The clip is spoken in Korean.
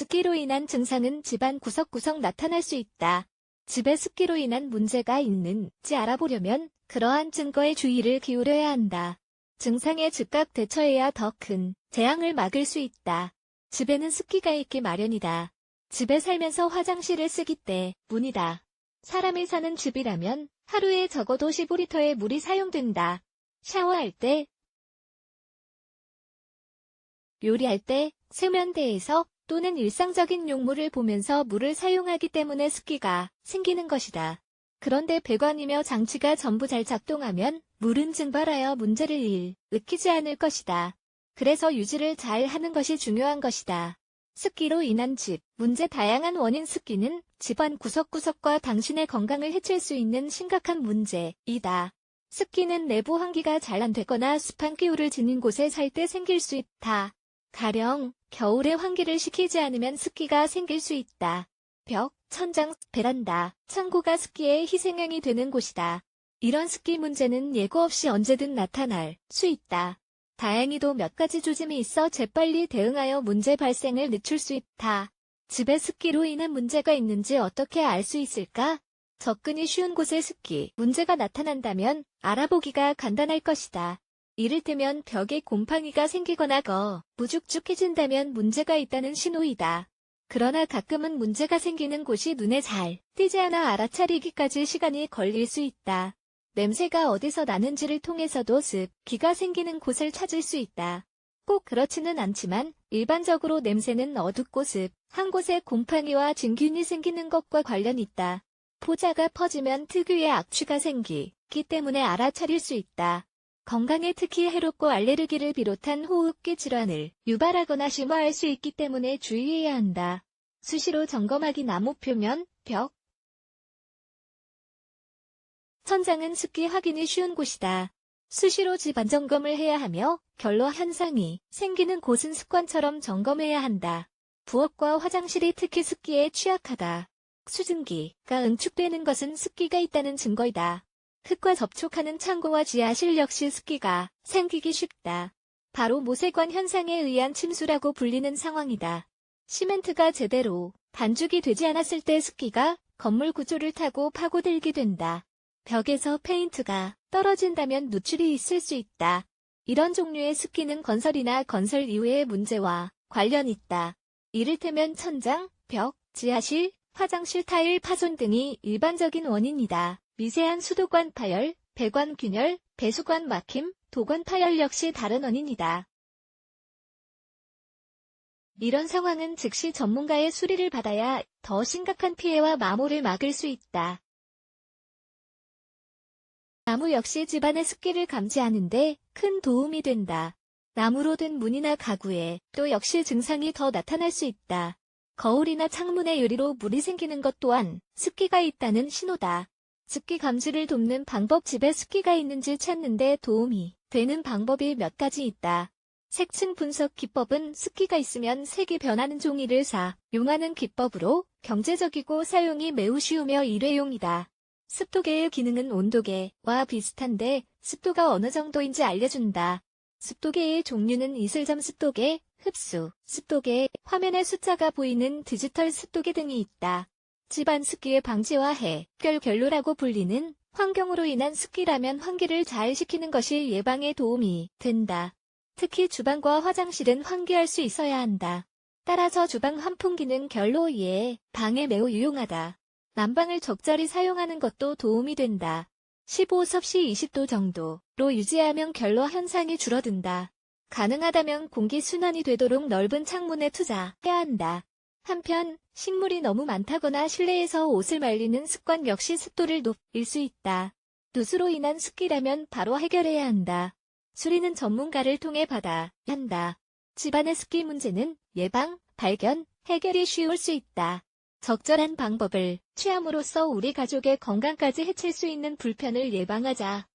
습기로 인한 증상은 집안 구석구석 나타날 수 있다. 집에 습기로 인한 문제가 있는지 알아보려면 그러한 증거에 주의를 기울여야 한다. 증상에 즉각 대처해야 더 큰 재앙을 막을 수 있다. 집에는 습기가 있기 마련이다. 집에 살면서 화장실을 쓰기 때문이다. 사람이 사는 집이라면 하루에 적어도 15리터의 물이 사용된다. 샤워할 때, 요리할 때, 세면대에서 또는 일상적인 용물을 보면서 물을 사용하기 때문에 습기가 생기는 것이다. 그런데 배관이며 장치가 전부 잘 작동하면 물은 증발하여 문제를 일으키지 않을 것이다. 그래서 유지를 잘 하는 것이 중요한 것이다. 습기로 인한 집 문제. 다양한 원인. 습기는 집안 구석구석과 당신의 건강을 해칠 수 있는 심각한 문제이다. 습기는 내부 환기가 잘 안 되거나 습한 기후를 지닌 곳에 살 때 생길 수 있다. 가령 겨울에 환기를 시키지 않으면 습기가 생길 수 있다. 벽, 천장, 베란다, 창고가 습기의 희생양이 되는 곳이다. 이런 습기 문제는 예고 없이 언제든 나타날 수 있다. 다행히도 몇 가지 조짐이 있어 재빨리 대응하여 문제 발생을 늦출 수 있다. 집에 습기로 인한 문제가 있는지 어떻게 알 수 있을까? 접근이 쉬운 곳에 습기 문제가 나타난다면 알아보기가 간단할 것이다. 이를테면 벽에 곰팡이가 생기거나 무죽죽해진다면 문제가 있다는 신호이다. 그러나 가끔은 문제가 생기는 곳이 눈에 잘 띄지 않아 알아차리기까지 시간이 걸릴 수 있다. 냄새가 어디서 나는지를 통해서도 습기가 생기는 곳을 찾을 수 있다. 꼭 그렇지는 않지만 일반적으로 냄새는 어둡고 습한 곳에 곰팡이와 진균이 생기는 것과 관련 있다. 포자가 퍼지면 특유의 악취가 생기기 때문에 알아차릴 수 있다. 건강에 특히 해롭고 알레르기를 비롯한 호흡기 질환을 유발하거나 심화할 수 있기 때문에 주의해야 한다. 수시로 점검하기. 나무 표면, 벽, 천장은 습기 확인이 쉬운 곳이다. 수시로 집안 점검을 해야 하며 결로 현상이 생기는 곳은 습관처럼 점검해야 한다. 부엌과 화장실이 특히 습기에 취약하다. 수증기가 응축되는 것은 습기가 있다는 증거이다. 흙과 접촉하는 창고와 지하실 역시 습기가 생기기 쉽다. 바로 모세관 현상에 의한 침수라고 불리는 상황이다. 시멘트가 제대로 반죽이 되지 않았을 때 습기가 건물 구조를 타고 파고들게 된다. 벽에서 페인트가 떨어진다면 누출이 있을 수 있다. 이런 종류의 습기는 건설이나 건설 이후의 문제와 관련 있다. 이를테면 천장, 벽, 지하실, 화장실 타일 파손 등이 일반적인 원인이다. 미세한 수도관 파열, 배관 균열, 배수관 막힘, 도관 파열 역시 다른 원인이다. 이런 상황은 즉시 전문가의 수리를 받아야 더 심각한 피해와 마모를 막을 수 있다. 나무 역시 집안의 습기를 감지하는 데 큰 도움이 된다. 나무로 된 문이나 가구에 또 역시 증상이 더 나타날 수 있다. 거울이나 창문의 유리로 물이 생기는 것 또한 습기가 있다는 신호다. 습기 감지를 돕는 방법. 집에 습기가 있는지 찾는 데 도움이 되는 방법이 몇 가지 있다. 색층 분석 기법은 습기가 있으면 색이 변하는 종이를 사용하는 기법으로 경제적이고 사용이 매우 쉬우며 일회용이다. 습도계의 기능은 온도계와 비슷한데 습도가 어느 정도인지 알려준다. 습도계의 종류는 이슬점 습도계, 흡수 습도계, 화면에 숫자가 보이는 디지털 습도계 등이 있다. 집안 습기의 방지와 해결 결로라고 불리는 환경으로 인한 습기라면 환기를 잘 시키는 것이 예방에 도움이 된다. 특히 주방과 화장실은 환기할 수 있어야 한다. 따라서 주방 환풍기는 결로 예방에 매우 유용하다. 난방을 적절히 사용하는 것도 도움이 된다. 15섭씨 20도 정도로 유지하면 결로 현상이 줄어든다. 가능하다면 공기 순환이 되도록 넓은 창문에 투자해야 한다. 한편 식물이 너무 많다거나 실내에서 옷을 말리는 습관 역시 습도를 높일 수 있다. 누수로 인한 습기라면 바로 해결해야 한다. 수리는 전문가를 통해 받아야 한다. 집안의 습기 문제는 예방, 발견, 해결이 쉬울 수 있다. 적절한 방법을 취함으로써 우리 가족의 건강까지 해칠 수 있는 불편을 예방하자.